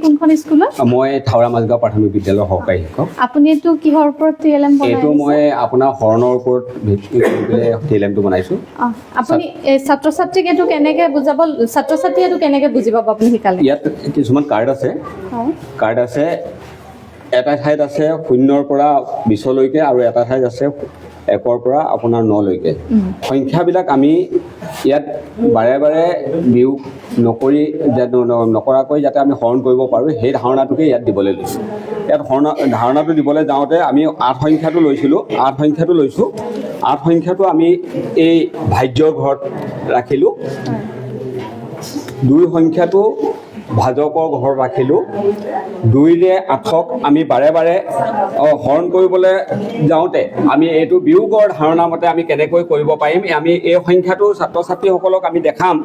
কোনখন স্কুলত মই থাওৰা মাজগাঁও প্ৰাথমিক বিদ্যালয়ৰ সহকাৰী শিক্ষক আপুনি এইটো কিহৰ ওপৰত টিএলএম বনাই এইটো মই আপোনাৰ হৰণৰ ওপৰত ভিত্তি কৰি পেলাই টিএলএমটো বনাইছোঁ আপুনি ছাত্ৰ ছাত্ৰীক এইটো কেনেকৈ বুজাব ছাত্ৰ ছাত্ৰীয়ে এইটো কেনেকৈ বুজি পাব আপুনি শিকালে ইয়াত কিছুমান কাৰ্ড আছে এটা ঠাইত আছে 0ৰ পৰা 20লৈকে আৰু এটা ঠাইত আছে 1ৰ পৰা আপোনাৰ 9লৈকে সংখ্যাবিলাক আমি ইয়াত বাৰে বাৰে বিয়োগ নকৰাকৈ যাতে আমি হৰণ কৰিব পাৰোঁ সেই ধাৰণাটোকে ইয়াত দিবলৈ লৈছোঁ ইয়াত ধাৰণাটো দিবলৈ যাওঁতে আমি 8 সংখ্যাটো লৈছিলোঁ 8 সংখ্যাটো লৈছোঁ 8 সংখ্যাটো আমি এই ভাজ্যৰ ঘৰত ৰাখিলোঁ 2 সংখ্যাটো ভাজকৰ ঘৰত ৰাখিলোঁ 2ৰে 8ক আমি বাৰে বাৰে হৰণ কৰিবলৈ যাওঁতে আমি এইটো বিয়োগৰ ধাৰণা মতে আমি কেনেকৈ কৰিব পাৰিম আমি এই সংখ্যাটো ছাত্ৰ ছাত্ৰীসকলক আমি দেখাম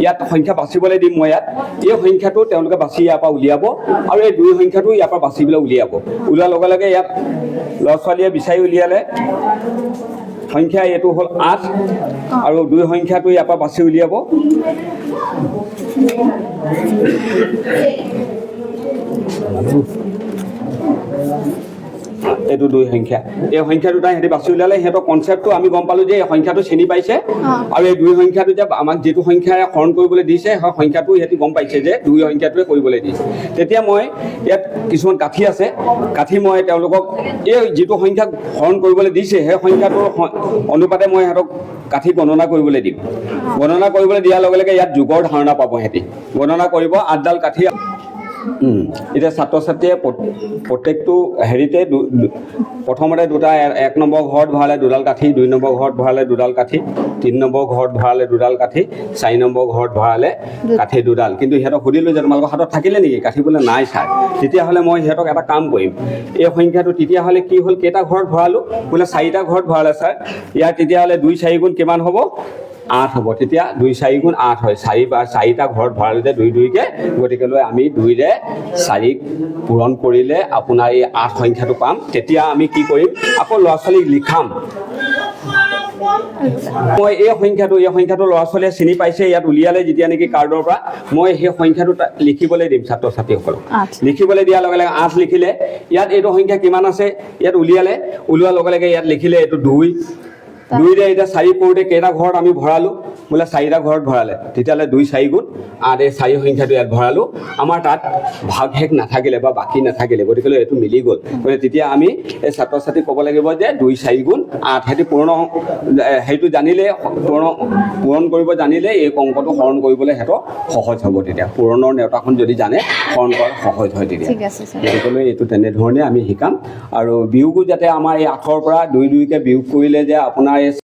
ইয়াত সংখ্যা বাচিবলৈ দিম মই ইয়াত এই সংখ্যাটো তেওঁলোকে বাছি ইয়াৰ পৰা উলিয়াব আৰু এই 2 সংখ্যাটো ইয়াৰ পৰা বাছি পেলাই উলিয়াব ওলোৱাৰ লগে লগে ইয়াত ল'ৰা ছোৱালীয়ে বিচাৰি উলিয়ালে সংখ্যা এইটো হ'ল 8 আৰু 2 সংখ্যাটো ইয়াৰ পৰা বাছি উলিয়াব এইটো 2 সংখ্যা এই সংখ্যা দুটা সিহঁতে বাছি উলিয়ালে সিহঁতৰ কনচেপ্টটো আমি গম পালোঁ যে এই সংখ্যাটো চিনি পাইছে আৰু এই 2 সংখ্যাটো যে আমাক যিটো সংখ্যাৰে হৰণ কৰিবলৈ দিছে সেই সংখ্যাটো সিহঁতি গম পাইছে যে 2 সংখ্যাটোৱে কৰিবলৈ দিছে তেতিয়া মই ইয়াত কিছুমান কাঠি আছে কাঠি মই তেওঁলোকক এই যিটো সংখ্যা হৰণ কৰিবলৈ দিছে সেই সংখ্যাটোৰ অনুপাতে মই সিহঁতক কাঠি গণনা কৰিবলৈ দিম গণনা কৰিবলৈ দিয়াৰ লগে লগে ইয়াত যোগৰ ধাৰণা পাব সিহঁতি গণনা কৰিব 8ডাল কাঠি এতিয়া ছাত্ৰ ছাত্ৰীয়ে প্ৰত্যেকটো হেৰিতে প্ৰথমতে 1 নম্বৰ ঘৰত ভৰালে 2ডাল কাঠি 2 নম্বৰ ঘৰত ভৰালে 2ডাল কাঠি 3 নম্বৰ ঘৰত ভৰালে 2ডাল কাঠি 4 নম্বৰ ঘৰত ভৰালে কাঠি 2ডাল কিন্তু সিহঁতক সুধিলোঁ যে তোমালোকৰ হাতত থাকিলে নেকি কাঠি বোলে নাই ছাৰ তেতিয়াহ'লে মই সিহঁতক এটা কাম কৰিম এই সংখ্যাটো তেতিয়াহ'লে কি হ'ল কেইটা ঘৰত ভৰালোঁ বোলে 4টা ঘৰত ভৰালে ছাৰ ইয়াৰ তেতিয়াহ'লে 2 4 গুণ কিমান হ'ব 8 হ'ব তেতিয়া 2 4 গুণ 8 হয় 4টা ঘৰত ভৰালে যে 2 2কে গতিকেলৈ আমি 2ৰে 4ক পূৰণ কৰিলে আপোনাৰ এই 8 সংখ্যাটো পাম তেতিয়া আমি কি কৰিম আকৌ ল'ৰা ছোৱালীক লিখাম মই এই সংখ্যাটো ল'ৰা ছোৱালীয়ে চিনি পাইছে ইয়াত উলিয়ালে যেতিয়া নেকি কাৰ্ডৰ পৰা মই সেই সংখ্যাটো লিখিবলৈ দিম ছাত্ৰ ছাত্ৰীসকলক লিখিবলৈ দিয়াৰ লগে লগে 8 লিখিলে ইয়াত এইটো সংখ্যা কিমান আছে ইয়াত ওলোৱাৰ লগে লগে ইয়াত লিখিলে এইটো 2ৰে এতিয়া 4 কৰোঁতে কেইটা ঘৰত আমি ভৰালোঁ বোলে 4টা ঘৰত ভৰালে তেতিয়াহ'লে 2 4 গুণ 8 এই 4 সংখ্যাটো ইয়াত ভৰালোঁ আমাৰ তাত ভাগ শেষ নাথাকিলে বা বাকী নাথাকিলে গতিকেলৈ এইটো মিলি গ'ল গতিকে তেতিয়া আমি এই ছাত্ৰ ছাত্ৰীক ক'ব লাগিব যে 2 4 গুণ 8 সেইটো সেইটো জানিলে পূৰণ কৰিব জানিলে এই অংকটো হৰণ কৰিবলৈ সিহঁতৰ সহজ হ'ব তেতিয়া পূৰণৰ নেওতাখন যদি জানে হৰণ কৰা সহজ হয় তেতিয়া গতিকেলৈ এইটো তেনেধৰণে আমি শিকাম আৰু বিয়োগো যাতে আমাৰ এই 8ৰ পৰা 2 2কে বিয়োগ কৰিলে যে আপোনাৰ